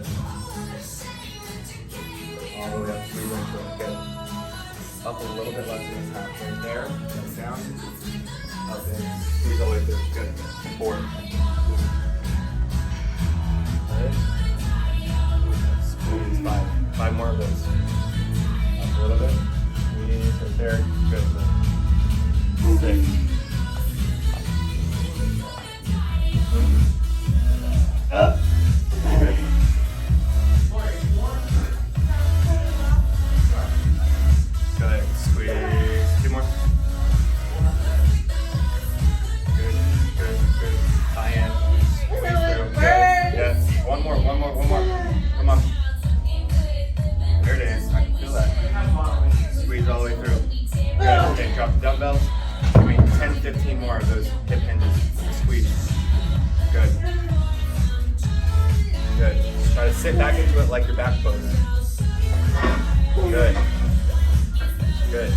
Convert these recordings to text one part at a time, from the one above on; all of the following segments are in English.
Good. All the way up, squeeze into it. Good. Up a little bit, less than half right there. Then down. Up in. Squeeze all the way through. Good. 4. Good. Squeeze 5. 5 more of those. Up a little bit. Squeeze right there. Good. 6. Up. Good. Good. Squeeze. 2 more. Good. Good. Good. High end. Squeeze through. Good. Yes. One more. Come on. There it is. I can feel that. Squeeze all the way through. Good. Okay, drop the dumbbells. Give me 10-15 more of those hip hinges. Squeeze. Good. Good. Try to sit back into it like your back pose. Good. Good.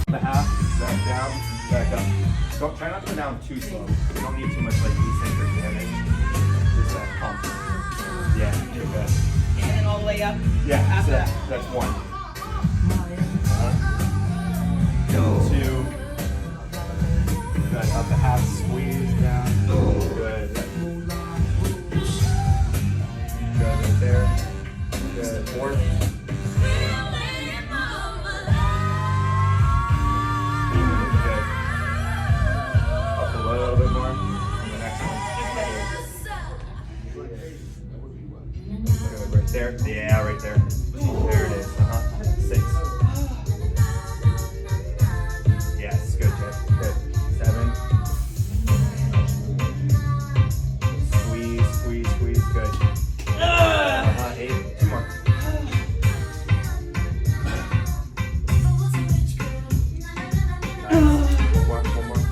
The half, back down, back up. Don't try not to go down too slow. You don't need too much like desync or jamming. Just that pump. Yeah, you're good. And then all the way up. Yeah, After that. that's 1. 2. Good. Up the half, squeeze down. Good. Good right there. Good. 4. A little bit more on the next one. Good, right there. Yeah, right there. There it is. 6. Yes, good, Jeff. Good. 7. Squeeze. Good. 8. 2 more. Nice. One more.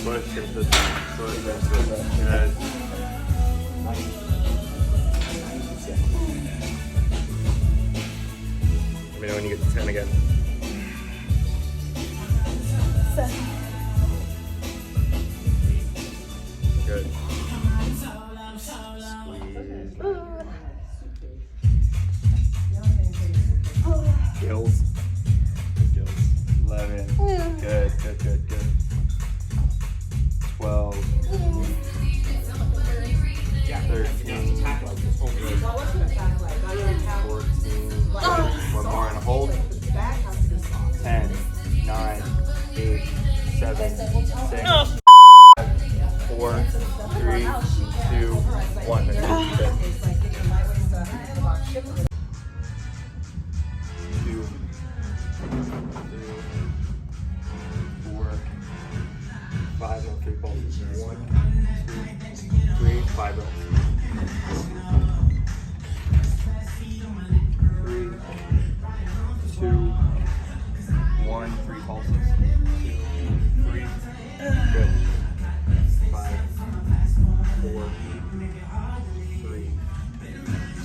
Push into the push into the good. Let me know when you get to 10 again. 7. Good. Squeeze. Gills. 11. Good. 12. 13. 14. One more and a hold. 10. 9. 8. 7. 6. 4. 3. 2. 1. Good. 2. 4. 5 more 3 balls. 1, 2, 3, 5 balls. 3, 2, 1, 3 pulses. 2, 3. Good. 5, 4, 3,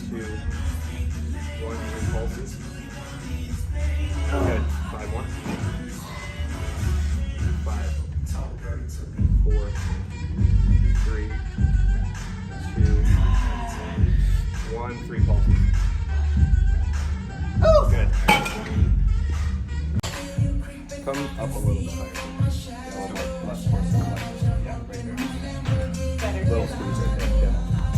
2, 1, 3 pulses. Good. 5 more. 5. 4, 3, 2, 1, 3 pulses. Good. Come up a little bit higher. Yeah, a little bit less force. Yeah, right there. Better. Little squeeze right there. Yeah.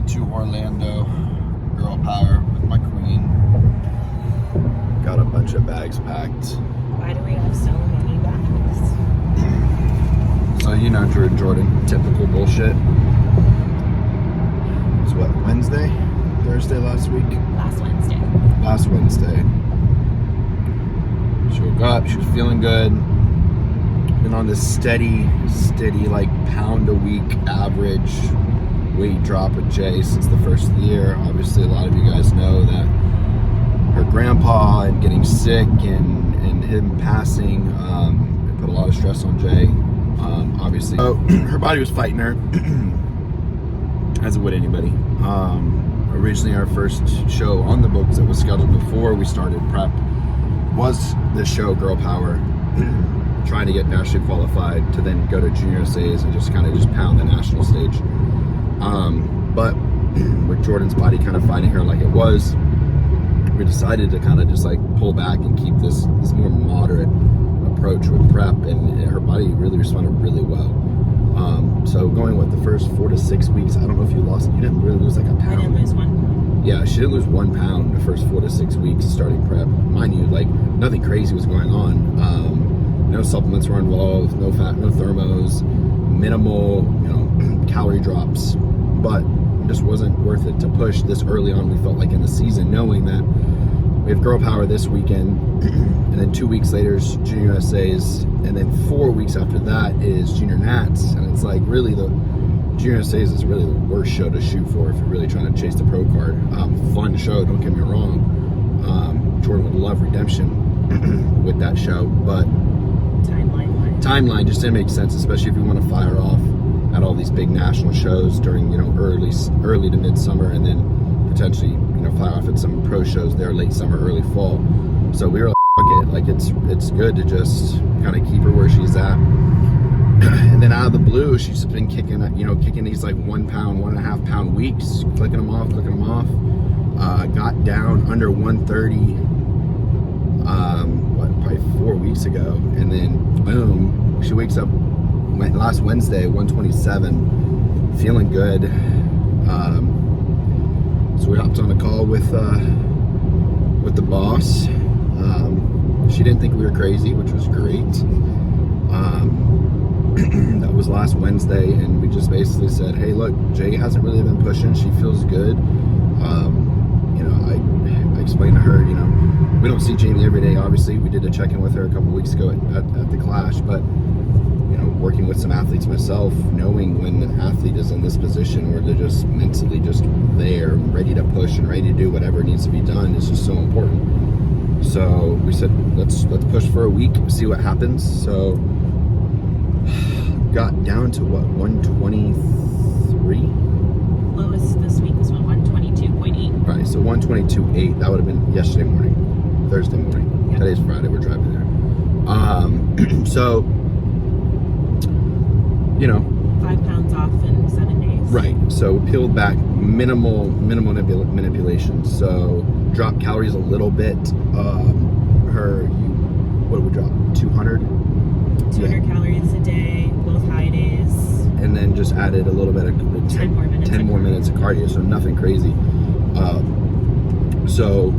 to Orlando, girl power with my queen. Got a bunch of bags packed. Why do we have so many bags? So, you know, Drew and Jordan, typical bullshit. It's what, Wednesday? Thursday last week? Last Wednesday. She woke up, she was feeling good. Been on this steady, like pound a week average weight drop with Jay since the first of the year. Obviously, a lot of you guys know that her grandpa and getting sick and him passing, it put a lot of stress on Jay. Obviously, so her body was fighting her, as it would anybody. Originally, our first show on the books that was scheduled before we started prep was the show Girl Power, trying to get nationally qualified to then go to Junior SAs and just pound the national stage. But with Jordan's body kind of fighting her like it was, we decided to kind of just like pull back and keep this more moderate approach with prep, and her body really responded really well. So going with the first 4 to 6 weeks, I don't know if you didn't really lose like a pound. I didn't lose 1 pound. Yeah, she didn't lose 1 pound the first 4 to 6 weeks starting prep. Mind you, like nothing crazy was going on. No supplements were involved, no fat, no thermos, minimal, calorie drops. But it just wasn't worth it to push this early on. We felt like in the season, knowing that we have Girl Power this weekend, and then 2 weeks later is Junior SAs, and then 4 weeks after that is Junior Nats. And it's like really the Junior SAs is really the worst show to shoot for if you're really trying to chase the pro card. Fun show, don't get me wrong. Jordan would love redemption with that show, but timeline just didn't make sense, especially if you want to fire off at all these big national shows during early to midsummer, and then potentially fire off at some pro shows there late summer, early fall. So we were like, fuck it, like it's good to just kind of keep her where she's at. And then out of the blue, she's been kicking these like 1 pound, 1.5 pound weeks, clicking them off. Got down under 130 probably 4 weeks ago, and then boom, she wakes up last Wednesday 127, feeling good. So we hopped on a call with the boss. She didn't think we were crazy, which was great. That was last Wednesday, and we just basically said, hey, look, Jay hasn't really been pushing. She feels good. I explained to her, we don't see Jamie every day, obviously. We did a check-in with her a couple weeks ago at the Clash, but working with some athletes myself, knowing when an athlete is in this position where they're just mentally just there, ready to push and ready to do whatever needs to be done is just so important. So we said, let's push for a week, see what happens. So got down to what, 123? Lowest this week was 122.8. Right, so 122.8. That would have been yesterday morning, Thursday morning. Yep. Today's Friday, we're driving there. So 5 pounds off in 7 days. Right. So we peeled back minimal manipulations. So dropped calories a little bit. What did we drop? 200 calories a day, both high days. And then just added a little bit of 10 more minutes of cardio. So nothing crazy. So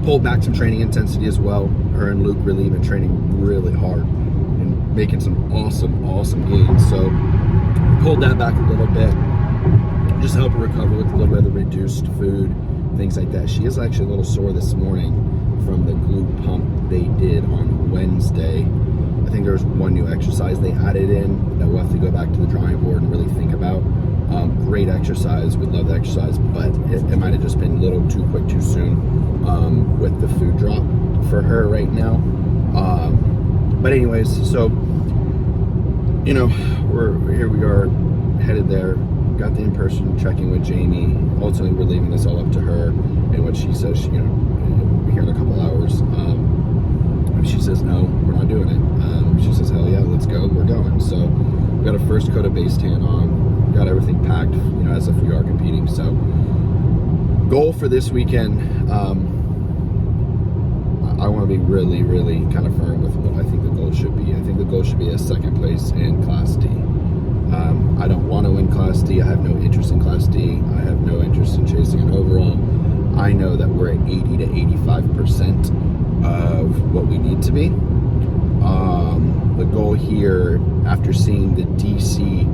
pulled back some training intensity as well. Her and Luke really been training really hard and making some awesome gains. So pulled that back a little bit, just to help her recover with a little bit of the reduced food, things like that. She is actually a little sore this morning from the glute pump they did on Wednesday. I think there was one new exercise they added in that we'll have to go back to the drawing board and really think about. Great exercise, we love the exercise, but it might have just been a little too quick, too soon with the food drop for her right now. But anyways, so here we are headed there. Got the in-person check-in with Jamie. Ultimately, we're leaving this all up to her and what she says. Here in a couple hours. She says no, we're not doing it. She says hell yeah, let's go. We're going. So we got a first coat of base tan on. Got everything packed. As if we are competing. So goal for this weekend. I want to be really, really kind of firm with what I think the goal should be. I think the goal should be a second place in Class D. I don't want to win Class D. I have no interest in Class D. I have no interest in chasing an overall. I know that we're at 80 to 85% of what we need to be. The goal here, after seeing the DC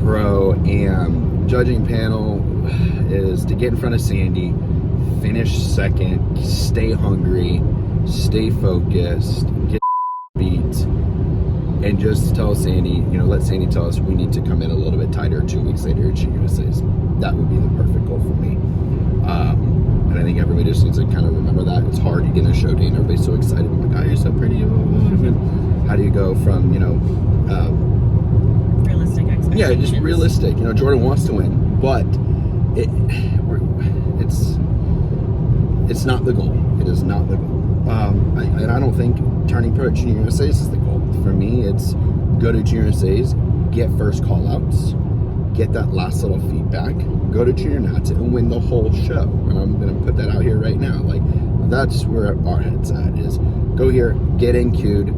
Pro Am judging panel, is to get in front of Sandy, finish second, stay hungry, stay focused, get beat, and just tell Sandy, let Sandy tell us we need to come in a little bit tighter 2 weeks later at USA's. That would be the perfect goal for me. And I think everybody just needs to kind of remember that. It's hard to get in a show day and everybody's so excited. Oh my God, you're so pretty. How do you go from, realistic expectations? Yeah, just realistic. Jordan wants to win, but it's not the goal. It is not the goal. And I don't think turning pro at Junior USA's is the goal. For me, it's go to Junior USA's, get first call outs, get that last little feedback, go to Junior Nats and win the whole show. And I'm going to put that out here right now. Like, that's where our head's at, is go here, get in queued,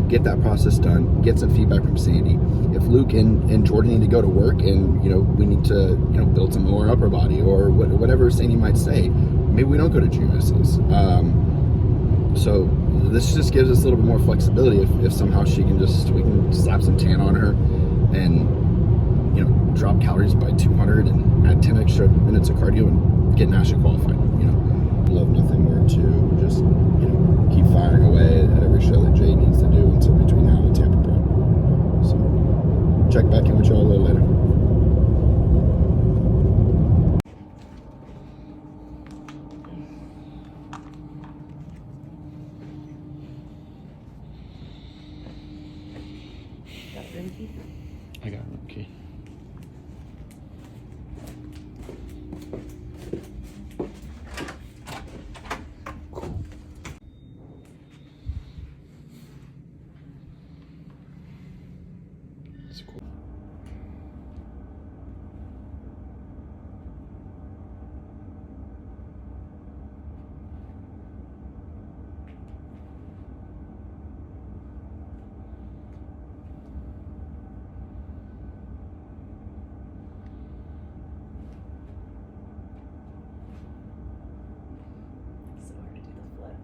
get that process done, get some feedback from Sandy. If Luke and Jordan need to go to work and, we need to, build some more upper body or whatever Sandy might say, maybe we don't go to Junior USA's. So this just gives us a little bit more flexibility if somehow we can slap some tan on her and, drop calories by 200 and add 10 extra minutes of cardio and get nationally qualified. Love nothing more to just, keep firing away at every show that Jay needs to do until between now and Tampa Pro. So check back in with y'all a little later. I got room key. Cool. That's cool. So hard to do the flip.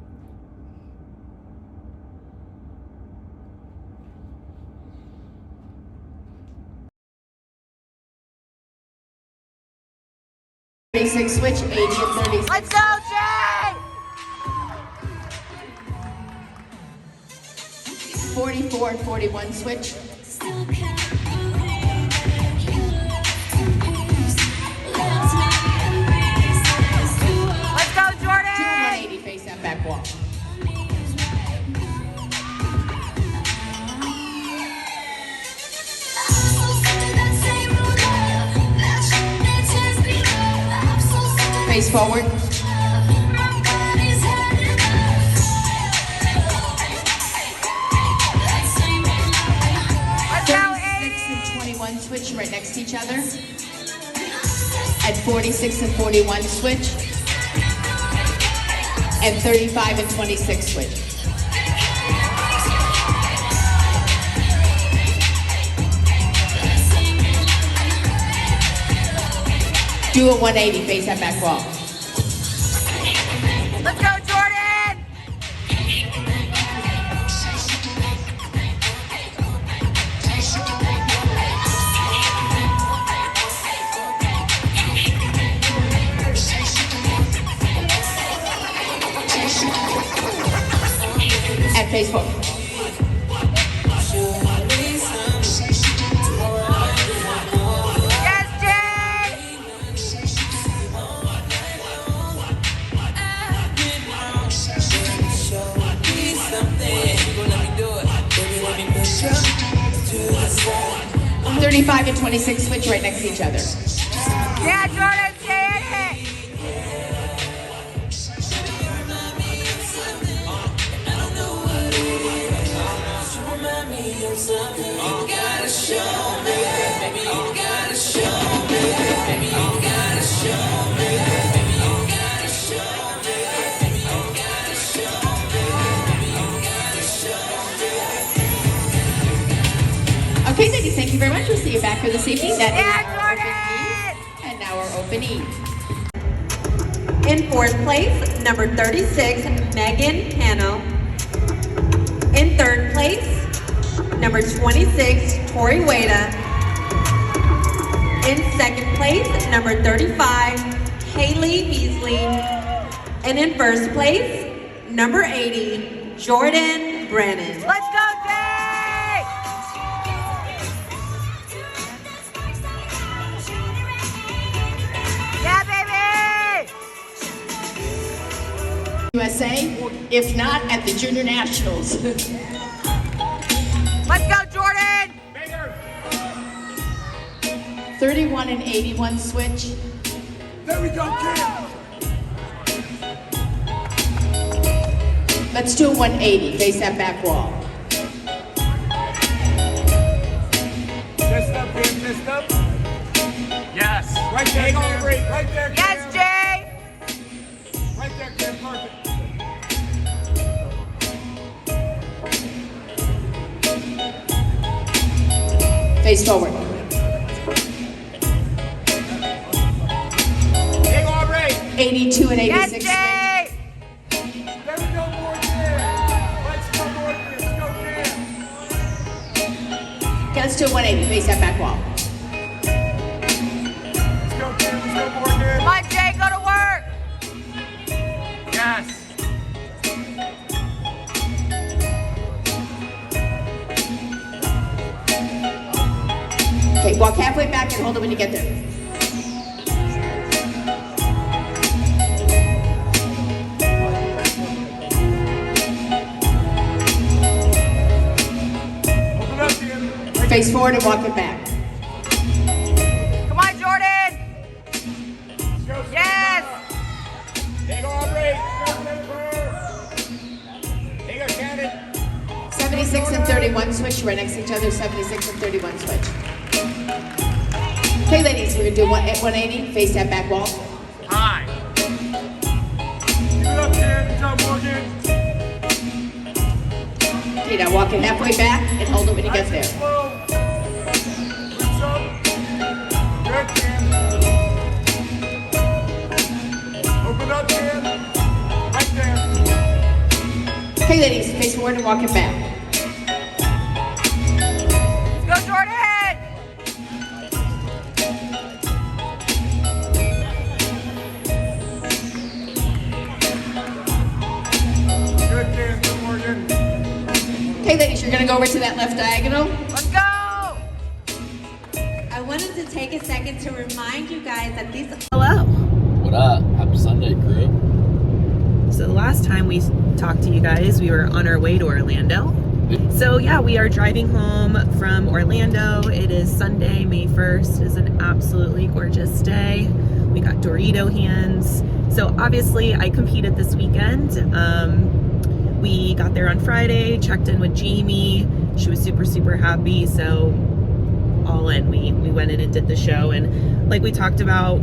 36 switch, 80 and 36. Let's go, Jay! 44 and 41 switch. Let's go, 2 Jordan! and 180 face that back wall. Face forward. Let's go, 36 80! and 21 switch right next to each other. At 46 and 41 switch. And 35 and 26 switch. Do a 180 face that back wall. Let's go, Jordan! And face forward. Yes, Jay! I'm 35 and 26 switch right next to each other. Yeah, Jordan, stay in it! Okay, ladies, thank you very much. We'll see you back here this evening. That Yeah, is our open E. And now our open E. In fourth place, number 36, Megan Hanno. In third place, number 26, Tori Wada. In second place, number 35, Haley Beasley. And in first place, number 80, Jordan Brennan. Let's go, Jay! Yeah, baby! USA, if not at the Junior Nationals. Let's go, Jordan! 31 and 81 switch. There we go, Cam. Let's do a 180, face that back wall. Chest up, Cam, chest up. Yes. Right there, Cam. Right there, Cam. Yes, Jay! Right there, Cam. Perfect. Face forward. Big arm raise. 82 and 86 Yes, switch. Jay! There we go, more Cam. Let's go, more Cam. Let's go, Cam. Okay, let's do a 180, face that back wall. Let's go, Cam. Let's go, more Cam. Come on, Jay, go to work! Yes. Okay, walk halfway back and hold it when you get there. Open up, Cam. Face forward and walk it back. Come on, Jordan! Let's go. Yes! Big arm raise. Let's go, Big arm cannon. 76 and 31 switch, right next to each other, 76 and 31 switch. Okay, ladies, we're gonna do 180, face that back wall. High. Keep it up, Cam. Good job, Morgan. Okay, now walk it halfway back and hold it when you get there. Slow. Roots up. Good, Cam. Open up, Cam. Right there. Okay, ladies, face forward and walk it back. Let's go, Jordan! Good, Cam. Good, Morgan. Okay, ladies, you're gonna go over to that left diagonal. Let's go! I wanted to take a second to remind you guys that these Hello. What up? Happy Sunday, crew. So the last time we talked to you guys, we were on our way to Orlando. So yeah, we are driving home from Orlando. It is Sunday, May 1st. It is an absolutely gorgeous day. We got Dorito hands. So obviously I competed this weekend. We got there on Friday, checked in with Jamie. She was super, super happy. So all in, we went in and did the show. And like we talked about,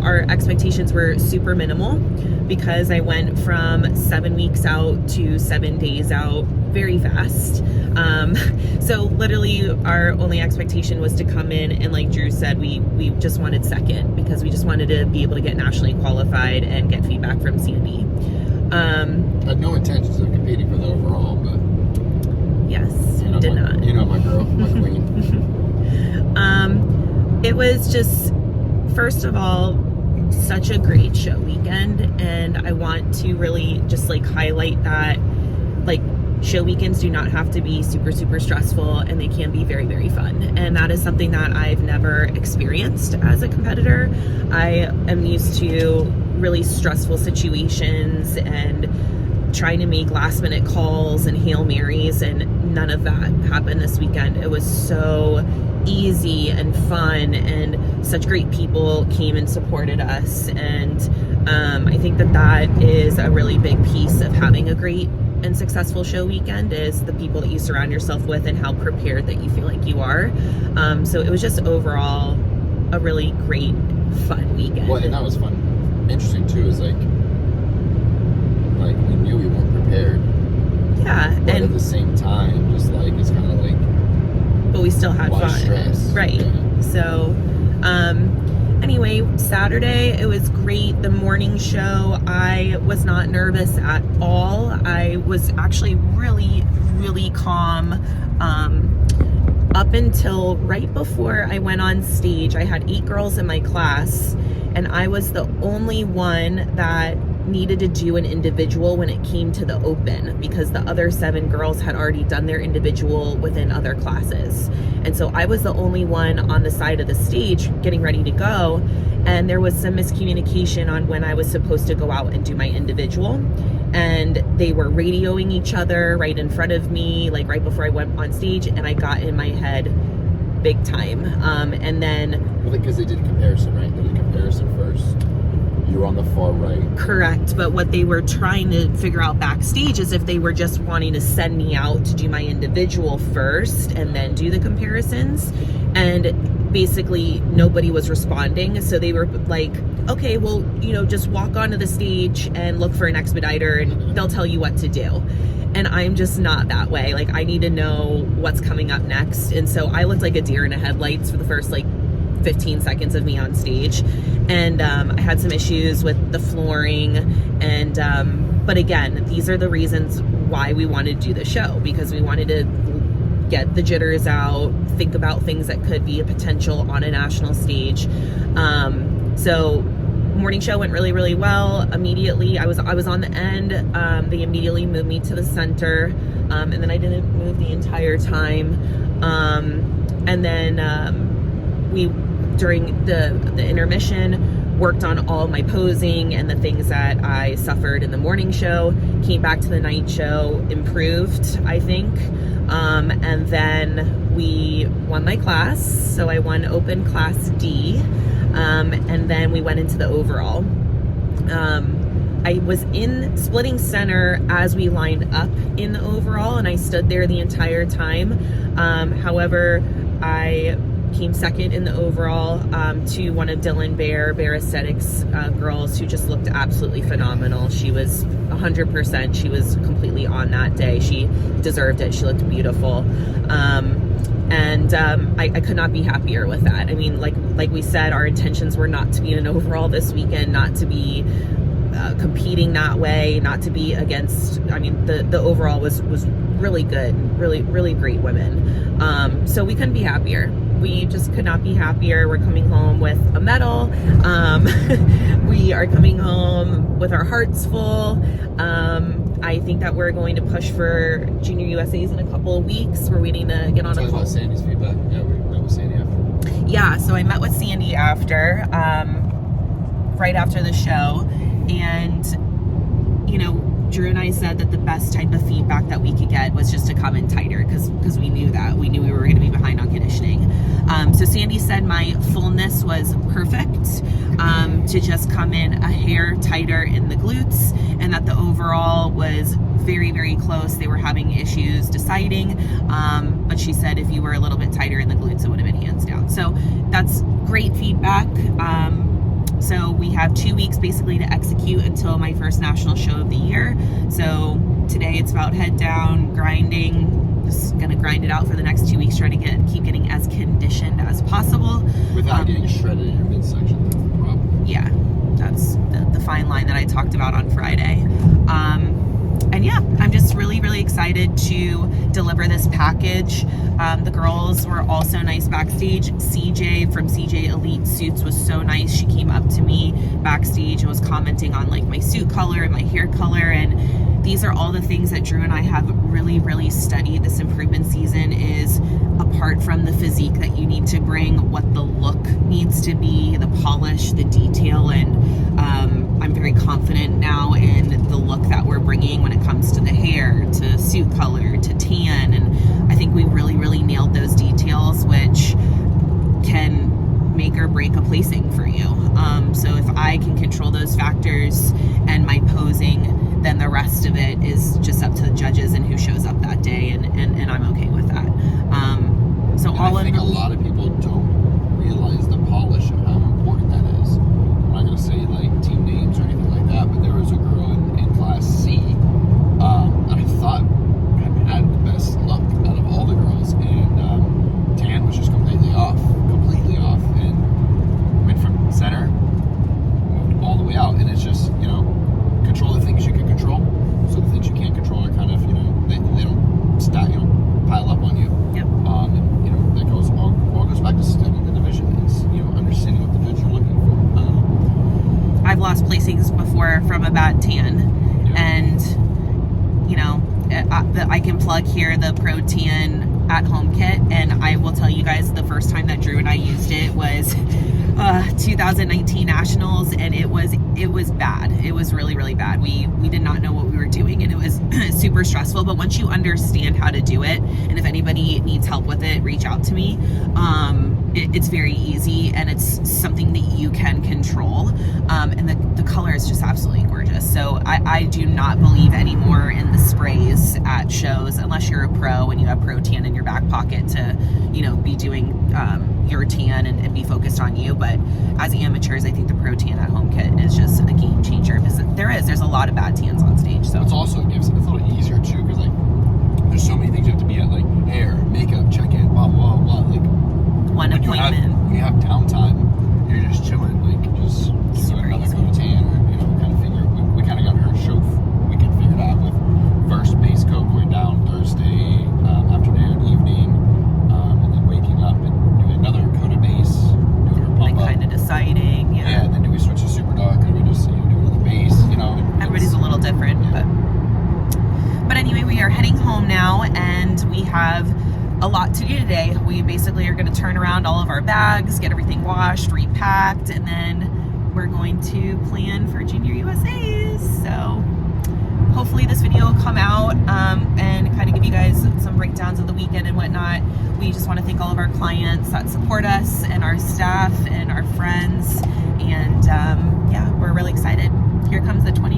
our expectations were super minimal because I went from 7 weeks out to 7 days out very fast. So literally our only expectation was to come in and, like Drew said, we just wanted second because we just wanted to be able to get nationally qualified and get feedback from Sandy. I had no intentions of competing for the overall, but Yes, you know, not. You know my girl, my queen. It was just, first of all, such a great show weekend, and I want to really just like highlight that like show weekends do not have to be super, super stressful, and they can be very, very fun. And that is something that I've never experienced as a competitor. I am used to really stressful situations and trying to make last minute calls and Hail Marys, and none of that happened this weekend. It was so easy and fun, and such great people came and supported us. And I think that is a really big piece of having a great and successful show weekend, is the people that you surround yourself with and how prepared that you feel like you are. So it was just overall a really great, fun weekend. Well, and that was fun. Interesting too is like we knew we weren't prepared. Yeah, But and at the same time, just like it's kind of like but we still had Less fun. stress. Right. Yeah. So, anyway, Saturday, it was great. The morning show, I was not nervous at all. I was actually really, really calm. Up until right before I went on stage, I had 8 girls in my class, and I was the only one that needed to do an individual when it came to the open, because the other 7 girls had already done their individual within other classes. And so I was the only one on the side of the stage getting ready to go, and there was some miscommunication on when I was supposed to go out and do my individual. And they were radioing each other right in front of me, like right before I went on stage, and I got in my head big time. And then... Well, because they did comparison, right? They did comparison first. You were on the far right. Correct, but what they were trying to figure out backstage is if they were just wanting to send me out to do my individual first and then do the comparisons. And basically nobody was responding, so they were like, okay, well, you know, just walk onto the stage and look for an expediter and they'll tell you what to do. And I'm just not that way. Like, I need to know what's coming up next. And so I looked like a deer in the headlights for the first like 15 seconds of me on stage. And I had some issues with the flooring. And but again, these are the reasons why we wanted to do the show, because we wanted to get the jitters out, think about things that could be a potential on a national stage. So morning show went really, really well. Immediately, I was on the end. They immediately moved me to the center, and then I didn't move the entire time. And then we, during the intermission, worked on all my posing and the things that I suffered in the morning show. Came back to the night show, improved, I think. And then we won my class. So I won open class D. And then we went into the overall. I was in splitting center as we lined up in the overall, and I stood there the entire time. However, I came second in the overall to one of Dylan Bear Aesthetics girls, who just looked absolutely phenomenal. She was 100%. She was completely on that day. She deserved it. She looked beautiful. And I could not be happier with that. I mean, like we said, our intentions were not to be in an overall this weekend, not to be competing that way, not to be against. I mean, the overall was really good, really great women. So we couldn't be happier. We just could not be happier. We're coming home with a medal. We are coming home with our hearts full. I think that we're going to push for Junior USAs in a couple of weeks. We're waiting to get on a call. Talk about Sandy's feedback. Yeah, we met with Sandy after. Yeah, so I met with Sandy after, right after the show. And, you know, Drew and I said that the best type of feedback that we could get was just to come in tighter, because we knew that. We knew we were going to be behind on conditioning. So Sandy said my fullness was perfect, to just come in a hair tighter in the glutes, and that the overall was very, very close. They were having issues deciding, but she said if you were a little bit tighter in the glutes, it would have been hands down. So that's great feedback. So we have 2 weeks basically to execute until my first national show of the year. So today it's about head down, grinding, just gonna grind it out for the next 2 weeks, try to keep getting as conditioned as possible. Without getting shredded in your midsection, that's the problem. Yeah, that's the fine line that I talked about on Friday. And yeah, I'm just really, really excited to deliver this package. The girls were all so nice backstage. CJ from CJ Elite Suits was so nice. She came up to me backstage and was commenting on like my suit color and my hair color. And these are all the things that Drew and I have really, really studied this improvement season, is apart from the physique that you need to bring, what the look needs to be, the polish, the detail. And I'm very confident now in the look that we're bringing when it comes to the hair, to suit color, to tan. And I think we really, really nailed those details, which can make or break a placing for you. So if I can control those factors and my posing, then the rest of it is just up to the judges and who shows up that day, and I'm okay with that. So and all I think a lot of people don't realize the polish of how important that is. I'm not going to say like team names or anything like that, but there was a girl in class C that I thought had the best look out of all the girls, and I can plug here the Protean at home kit, and I will tell you guys the first time that Drew and I used it was 2019 Nationals, and it was bad. It was really bad. We did not know what we were doing, and it was super stressful. But once you understand how to do it, and if anybody needs help with it, reach out to me. It's very easy, and it's something that you can control, and the color is just absolutely gorgeous. So I do not believe anymore in the sprays at shows unless you're a pro and you have Protean in your back pocket to, you know, be doing your tan and be focused on you. But as amateurs, I think the Protean at home kit is just a game changer, because there's a lot of bad tans on stage. So It's also it's a little easier too, because like there's so many things you have to be at, like hair, makeup, check-in, blah blah blah. Like one appointment. When you have downtime, you're just chilling, like just doing another coat of tan, or you know, kind of figure. We kind of got her show weekend figured out with first base coat going down Thursday afternoon, evening, and then waking up and doing another coat of base, doing her pump Like up. kind of deciding, Yeah, and then do we switch to super dark, or do we just do another base? You know, everybody's a little different, but anyway, we are heading home now, and we have a lot to do today. We basically are going to turn around all of our bags, get everything washed, repacked, and then we're going to plan for Junior USA's. So hopefully this video will come out and kind of give you guys some breakdowns of the weekend and whatnot. We just want to thank all of our clients that support us, and our staff and our friends, and yeah, we're really excited. Here comes the 20